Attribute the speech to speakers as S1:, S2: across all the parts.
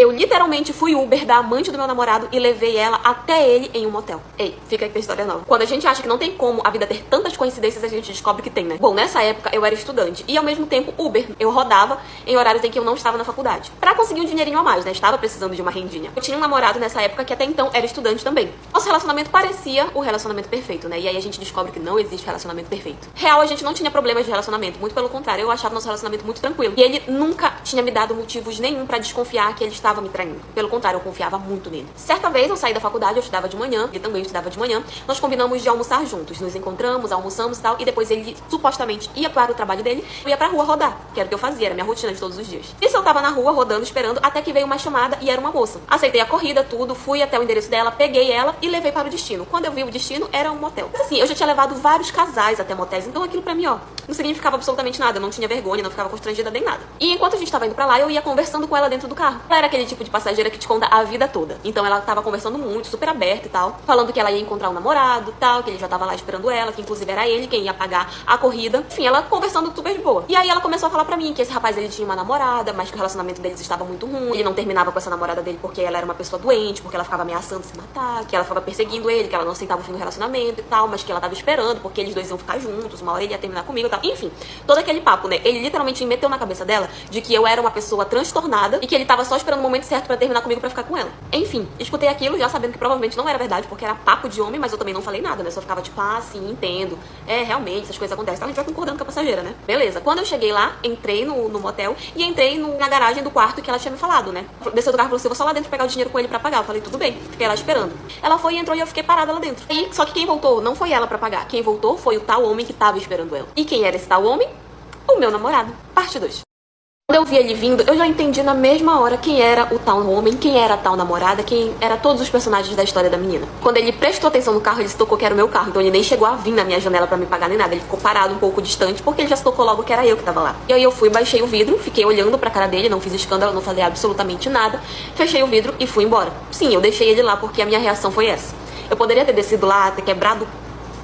S1: Eu literalmente fui Uber da amante do meu namorado e levei ela até ele em um motel. Ei, fica aí com a história nova. Quando a gente acha que não tem como a vida ter tantas coincidências, a gente descobre que tem, né? Bom, nessa época eu era estudante e ao mesmo tempo Uber. Eu rodava em horários em que eu não estava na faculdade, pra conseguir um dinheirinho a mais, né? Estava precisando de uma rendinha. Eu tinha um namorado nessa época que até então era estudante também. Nosso relacionamento parecia o relacionamento perfeito, né? E aí a gente descobre que não existe relacionamento perfeito. Real, a gente não tinha problemas de relacionamento, muito pelo contrário, eu achava nosso relacionamento muito tranquilo. E ele nunca tinha me dado motivos nenhum pra desconfiar que ele estava me traindo. Pelo contrário, eu confiava muito nele. Certa vez eu saí da faculdade, eu estudava de manhã, ele também estudava de manhã. Nós combinamos de almoçar juntos, nos encontramos, almoçamos e tal, e depois ele supostamente ia para o trabalho dele, eu ia pra rua rodar, que era o que eu fazia, era minha rotina de todos os dias. Isso eu tava na rua rodando, esperando, até que veio uma chamada e era uma moça. Aceitei a corrida, tudo, fui até o endereço dela, peguei ela e levei para o destino. Quando eu vi o destino, era um motel. Mas assim, eu já tinha levado vários casais até motéis, então aquilo pra mim, ó, não significava absolutamente nada, eu não tinha vergonha, não ficava constrangida nem nada. E enquanto a gente tava indo pra lá, eu ia conversando com ela dentro do carro. Ela era aquele tipo de passageira que te conta a vida toda. Então ela tava conversando muito, super aberta e tal, falando que ela ia encontrar um namorado, tal, que ele já tava lá esperando ela, que inclusive era ele quem ia pagar a corrida. Enfim, ela conversando super de boa. E aí ela começou a falar pra mim que esse rapaz, ele tinha uma namorada, mas que o relacionamento deles estava muito ruim. Ele não terminava com essa namorada dele porque ela era uma pessoa doente, porque ela ficava ameaçando se matar, que ela ficava perseguindo ele, que ela não aceitava o fim do relacionamento e tal, mas que ela tava esperando porque eles dois iam ficar juntos, uma hora ele ia terminar comigo e tal. Enfim, todo aquele papo, né? Ele literalmente meteu na cabeça dela de que eu era uma pessoa transtornada e que ele tava só esperando o momento certo pra terminar comigo pra ficar com ela. Enfim, escutei aquilo já sabendo que provavelmente não era verdade, porque era papo de homem, mas eu também não falei nada, né? Só ficava tipo, ah, sim, entendo. É, realmente, essas coisas acontecem. Então a gente vai concordando com a passageira, né? Beleza. Quando eu cheguei lá, entrei no motel e entrei na garagem do quarto que ela tinha me falado, né? Desceu do carro e falou assim, eu vou só lá dentro pegar o dinheiro com ele pra pagar. Eu falei, tudo bem. Fiquei lá esperando. Ela foi e entrou e eu fiquei parada lá dentro. E, só que quem voltou não foi ela pra pagar. Quem voltou foi o tal homem que tava esperando ela. E quem era esse tal homem? O meu namorado. Parte 2. Quando eu vi ele vindo, eu já entendi na mesma hora quem era o tal homem, quem era a tal namorada, quem era todos os personagens da história da menina. Quando ele prestou atenção no carro, ele se tocou que era o meu carro. Então ele nem chegou a vir na minha janela pra me pagar nem nada. Ele ficou parado um pouco distante, porque ele já se tocou logo que era eu que tava lá. E aí eu fui, baixei o vidro, fiquei olhando pra cara dele, não fiz escândalo, não falei absolutamente nada. Fechei o vidro e fui embora. Sim, eu deixei ele lá porque a minha reação foi essa. Eu poderia ter descido lá, ter quebrado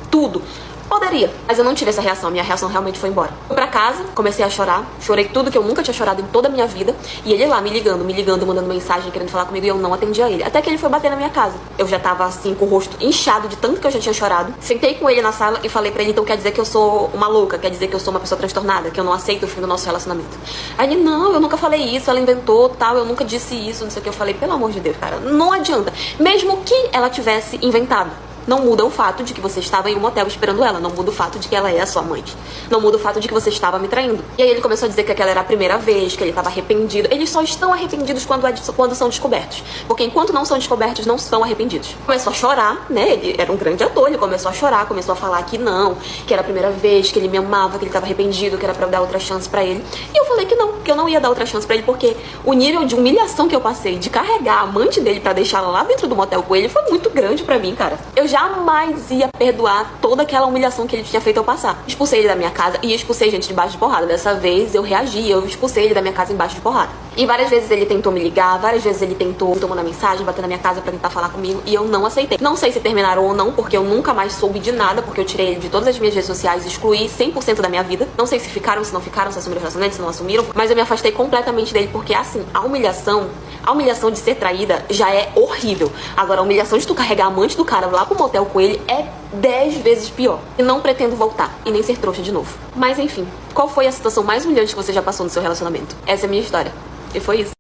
S1: tudo. Poderia, mas eu não tive essa reação, minha reação realmente foi embora. Fui pra casa, comecei a chorar, chorei tudo que eu nunca tinha chorado em toda a minha vida. E ele lá me ligando, mandando mensagem, querendo falar comigo, e eu não atendi a ele. Até que ele foi bater na minha casa. Eu já tava assim, com o rosto inchado de tanto que eu já tinha chorado. Sentei com ele na sala e falei pra ele, então quer dizer que eu sou uma louca, quer dizer que eu sou uma pessoa transtornada, que eu não aceito o fim do nosso relacionamento. Aí ele, não, eu nunca falei isso, ela inventou, tal, eu nunca disse isso, não sei o que. Eu falei, pelo amor de Deus, cara, não adianta. Mesmo que ela tivesse inventado, não muda o fato de que você estava em um motel esperando ela. Não muda o fato de que ela é a sua amante. Não muda o fato de que você estava me traindo. E aí ele começou a dizer que aquela era a primeira vez, que ele estava arrependido. Eles só estão arrependidos quando são descobertos. Porque enquanto não são descobertos, não são arrependidos. Começou a chorar, né? Ele era um grande ator, ele começou a chorar, começou a falar que não, que era a primeira vez, que ele me amava, que ele estava arrependido, que era pra eu dar outra chance pra ele. E eu falei que não, que eu não ia dar outra chance pra ele, porque o nível de humilhação que eu passei de carregar a amante dele pra deixá-la lá dentro do motel com ele foi muito grande pra mim, cara. Eu jamais ia perdoar toda aquela humilhação que ele tinha feito eu passar. Expulsei ele da minha casa e expulsei gente debaixo de porrada. Dessa vez eu reagi, eu expulsei ele da minha casa embaixo de porrada. E várias vezes ele tentou me ligar, várias vezes ele tentou mandar mensagem, bater na minha casa pra tentar falar comigo, e eu não aceitei. Não sei se terminaram ou não, porque eu nunca mais soube de nada, porque eu tirei ele de todas as minhas redes sociais, excluí 100% da minha vida. Não sei se ficaram, se não ficaram, se assumiram o relacionamento, se não assumiram, mas eu me afastei completamente dele, porque assim, a humilhação de ser traída já é horrível. Agora, a humilhação de tu carregar a amante do cara lá pro motel com ele é 10 vezes pior. E não pretendo voltar e nem ser trouxa de novo. Mas enfim, qual foi a situação mais humilhante que você já passou no seu relacionamento? Essa é a minha história. E foi isso.